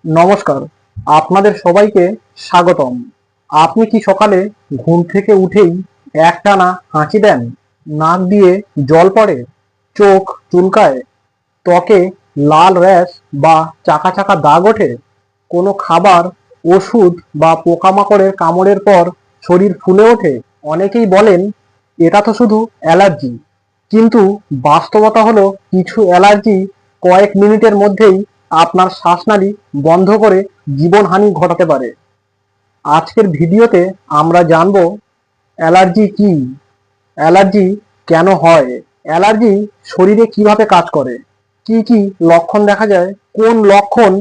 নমস্কার, আপনাদের সবাইকে স্বাগতম। আপনি কি সকালে ঘুম থেকে উঠেই একটানা হাঁচি দেন, নাক দিয়ে জল পড়ে, চোখ চুলকায়, ত্বকে লাল র্যাশ বা চাকা চাকা দাগ ওঠে? কোনো খাবার, ওষুধ বা পোকামাকড়ের কামড়ের পর শরীর ফুলে ওঠে? অনেকেই বলেন এটা তো শুধু অ্যালার্জি, কিন্তু বাস্তবতা হলো কিছু অ্যালার্জি কয়েক মিনিটের মধ্যেই আপনার শ্বাসনালী বন্ধ করে জীবনহানি ঘটাতে পারে। আজকের ভিডিওতে আমরা জানব অ্যালার্জি কি, অ্যালার্জি কেন হয়, অ্যালার্জি শরীরে কিভাবে কাজ করে, কি কি লক্ষণ দেখা যায়, কোন লক্ষণ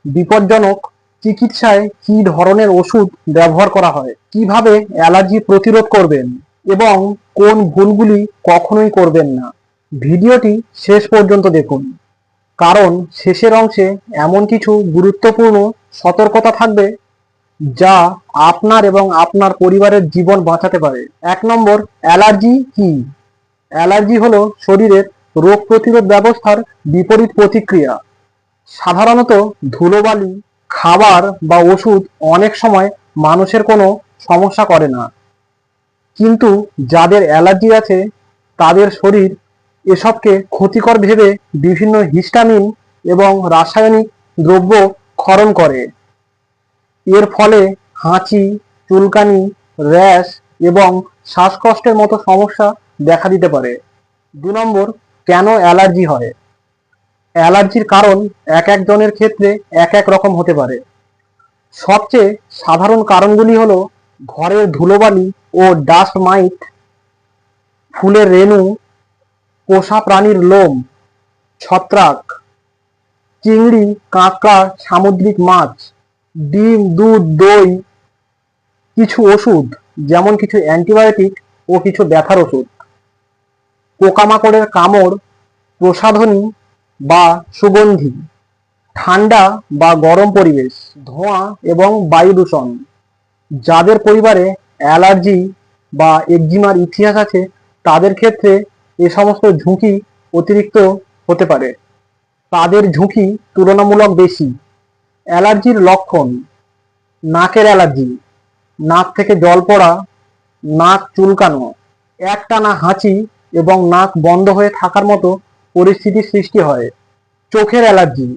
বিপজ্জনক, চিকিৎসায় কি ধরনের ওষুধ ব্যবহার করা হয়, কিভাবে অ্যালার্জি প্রতিরোধ করবেন এবং কোন ভুলগুলি কখনোই করবেন না। ভিডিওটি শেষ পর্যন্ত দেখুন, কারণ শেষের অংশে এমন কিছু গুরুত্বপূর্ণ সতর্কতা থাকবে যা আপনার এবং আপনার পরিবারের জীবন বাঁচাতে পারে। ১ নম্বর, অ্যালার্জি কি? অ্যালার্জি হলো শরীরের রোগ প্রতিরোধ ব্যবস্থার বিপরীত প্রতিক্রিয়া। সাধারণত ধুলোবালি, খাবার বা ওষুধ অনেক সময় মানুষের কোনো সমস্যা করে না, কিন্তু যাদের অ্যালার্জি আছে তাদের শরীর এসবকে ক্ষতিকর ভেবে বিভিন্ন হিস্টামিন এবং রাসায়নিক দ্রব্য ক্ষরণ করে। এর ফলে হাঁচি, চুলকানি, র্যাশ এবং শ্বাসকষ্টের মতো সমস্যা দেখা দিতে পারে। ২ নম্বর, কেন অ্যালার্জি হয়? অ্যালার্জির কারণ এক একজনের ক্ষেত্রে এক এক রকম হতে পারে। সবচেয়ে সাধারণ কারণগুলি হলো ঘরের ধুলোবালি ও ডাস্ট মাইট, ফুলের রেণু, পোষা প্রাণীর লোম, ছত্রাক, চিংড়ি, কাঁকড়া, সামুদ্রিক মাছ, ডিম, দুধ, দই, কিছু ওষুধ যেমন কিছু অ্যান্টিবায়োটিক ও কিছু ব্যথার ওষুধ, পোকামাকড়ের কামড়, প্রসাধনী বা সুগন্ধি, ঠান্ডা বা গরম পরিবেশ, ধোঁয়া এবং বায়ু দূষণ। যাদের পরিবারে অ্যালার্জি বা একজিমার ইতিহাস আছে তাদের ক্ষেত্রে এ সমস্ত ঝুঁকি অতিরিক্ত হতে পারে, তাদের ঝুঁকি তুলনামূলক বেশি। অ্যালার্জির লক্ষণ: নাকের অ্যালার্জি, নাক থেকে জল পড়া, নাক চুলকানো, একটানা হাঁচি এবং নাক বন্ধ হয়ে থাকার মতো পরিস্থিতির সৃষ্টি হয়। চোখের অ্যালার্জি,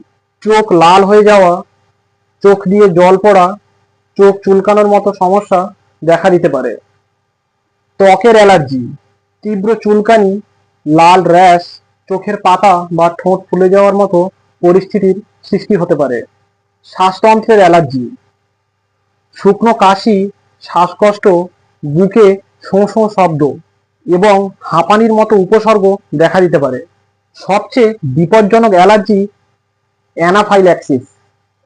চোখ লাল হয়ে যাওয়া, চোখ দিয়ে জল পড়া, চোখ চুলকানোর মতো সমস্যা দেখা দিতে পারে। ত্বকের অ্যালার্জি, তীব্র চুলকানি, লাল র্যাশ, চোখের পাতা বা ঠোঁট ফুলে যাওয়ার মতো পরিস্থিতির সৃষ্টি হতে পারে। শ্বাসতন্ত্রের অ্যালার্জি, শুকনো কাশি, শ্বাসকষ্ট, বুকে শোঁ শোঁ শব্দ এবং হাঁপানির মতো উপসর্গ দেখা দিতে পারে। সবচেয়ে বিপজ্জনক অ্যালার্জি অ্যানাফাইল্যাক্সিস,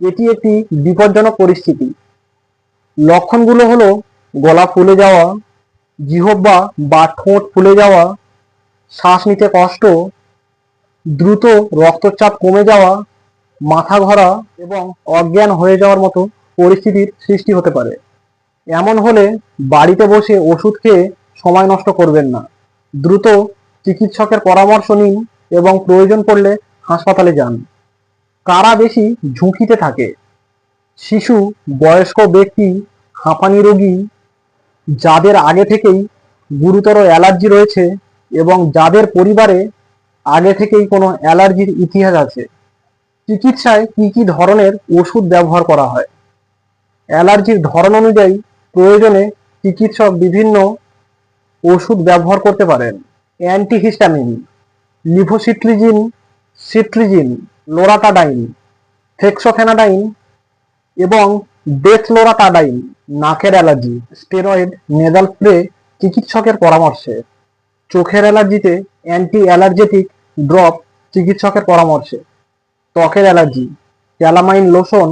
এটি একটি বিপজ্জনক পরিস্থিতি। লক্ষণগুলো হলো গলা ফুলে যাওয়া, জিহ্বা বা ঠোঁট ফুলে যাওয়া, শ্বাস নিতে কষ্ট, দ্রুত রক্তচাপ কমে যাওয়া, মাথা ঘোরা এবং অজ্ঞান হয়ে যাওয়ার মতো পরিস্থিতির সৃষ্টি হতে পারে। এমন হলে বাড়িতে বসে ওষুধ খেয়ে সময় নষ্ট করবেন না, দ্রুত চিকিৎসকের পরামর্শ নিন এবং প্রয়োজন পড়লে হাসপাতালে যান। কারা বেশি ঝুঁকিতে থাকে? শিশু, বয়স্ক ব্যক্তি, হাঁপানি রোগী, যাদের আগে থেকেই গুরুতর অ্যালার্জি রয়েছে এবং যাদের পরিবারে আগে থেকেই কোনো অ্যালার্জির ইতিহাস আছে। চিকিৎসায় কি কি ধরনের ওষুধ ব্যবহার করা হয়? অ্যালার্জির ধরন অনুযায়ী প্রয়োজনে চিকিৎসক বিভিন্ন ওষুধ ব্যবহার করতে পারেন। Antihistamine: levocetirizine, cetirizine, loratadine, fexofenadine এবং ডেক্সলোরাটাডাইন। নাকের অ্যালার্জি: স্টেরয়েড নেজাল স্প্রে চিকিৎসকের পরামর্শে। চোখের অ্যালার্জিতে অ্যান্টি অ্যালার্জেটিক ড্রপ চিকিৎসকের পরামর্শে। ত্বকের allergy: calamine lotion,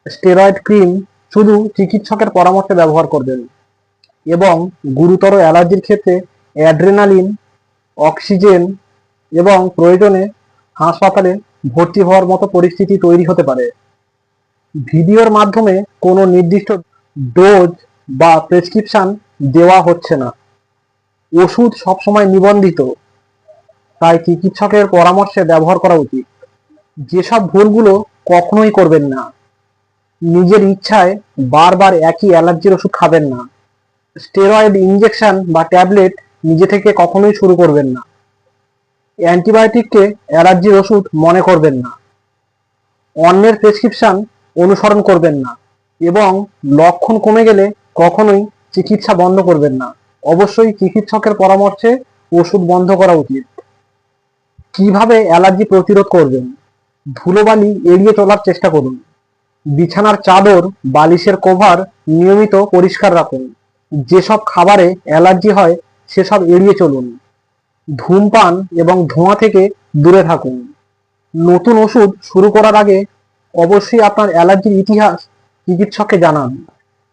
steroid cream শুধু চিকিৎসকের পরামর্শে ব্যবহার করবেন। এবং গুরুতর অ্যালার্জির ক্ষেত্রে অ্যাড্রেনালিন, অক্সিজেন এবং প্রয়োজনে হাসপাতালে ভর্তি হওয়ার মতো পরিস্থিতি তৈরি হতে পারে। ভিডিওর মাধ্যমে কোনো নির্দিষ্ট ডোজ বা প্রেসক্রিপশন দেওয়া হচ্ছে না। ওষুধ সবসময় নিবন্ধিত, তাই চিকিৎসকের পরামর্শে ব্যবহার করা উচিত। যেসব ভুলগুলো কখনোই করবেন না: নিজের ইচ্ছায় বারবার একই অ্যালার্জির ওষুধ খাবেন না। স্টেরয়েড ইনজেকশন বা ট্যাবলেট নিজে থেকে কখনোই শুরু করবেন না। অ্যান্টিবায়োটিককে অ্যালার্জির ওষুধ মনে করবেন না। অন্যের প্রেসক্রিপশন অনুসরণ করবেন না এবং লক্ষণ কমে গেলে কখনোই চিকিৎসা বন্ধ করবেন না। অবশ্যই চিকিৎসকের পরামর্শে ওষুধ বন্ধ করা উচিত। কিভাবে অ্যালার্জি প্রতিরোধ করবেন? ধুলোবালি এড়িয়ে চলার চেষ্টা করুন। বিছানার চাদর, বালিশের কভার নিয়মিত পরিষ্কার রাখুন। যেসব খাবারে অ্যালার্জি হয় সেসব এড়িয়ে চলুন। ধূমপান এবং ধোঁয়া থেকে দূরে থাকুন। নতুন ওষুধ শুরু করার আগে অবশ্যই আপনার অ্যালার্জির ইতিহাস চিকিৎসককে জানান।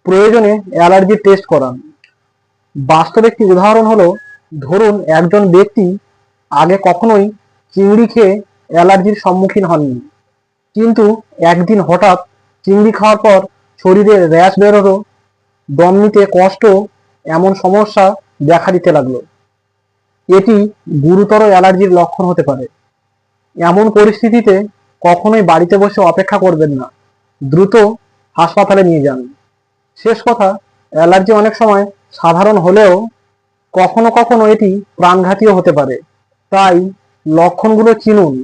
প্রয়োজনে অ্যালার্জি টেস্ট করান। বাস্তব একটি উদাহরণ হলো, ধরুন একজন ব্যক্তি আগে কখনোই চিংড়ি খেয়ে অ্যালার্জির সম্মুখীন হননি, কিন্তু একদিন হঠাৎ চিংড়ি খাওয়ার পর শরীরে র্যাশ বেরোলো, দম নিতে কষ্ট, এমন সমস্যা দেখা দিতে লাগলো। এটি গুরুতর অ্যালার্জির লক্ষণ হতে পারে। এমন পরিস্থিতিতে কখনোই বাড়িতে বসে অপেক্ষা করবেন না, দ্রুত হাসপাতালে নিয়ে যান। শেষ কথা, অ্যালার্জি অনেক সময় সাধারণ হলেও কখনো কখনো এটি প্রাণঘাতীও হতে পারে। তাই লক্ষণগুলো চিনুন,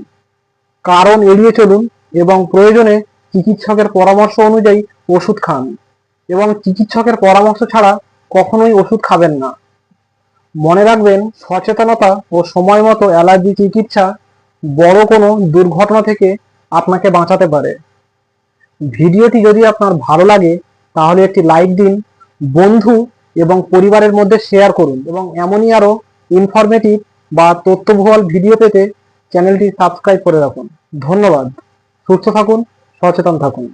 কারণ এড়িয়ে চলুন এবং প্রয়োজনে চিকিৎসকের পরামর্শ অনুযায়ী ওষুধ খান এবং চিকিৎসকের পরামর্শ ছাড়া কখনোই ওষুধ খাবেন না। মনে রাখবেন, সচেতনতা ও সময় মতো অ্যালার্জি চিকিৎসা বড় কোনো দুর্ঘটনা থেকে আপনাকে বাঁচাতে পারে। ভিডিওটি যদি আপনার ভালো লাগে তাহলে একটি লাইক দিন, বন্ধু এবং পরিবারের মধ্যে শেয়ার করুন এবং এমনই আরও ইনফরমেটিভ বা তথ্যবহুল ভিডিও পেতে চ্যানেলটি সাবস্ক্রাইব করে রাখুন। ধন্যবাদ। সুস্থ থাকুন, সচেতন থাকুন।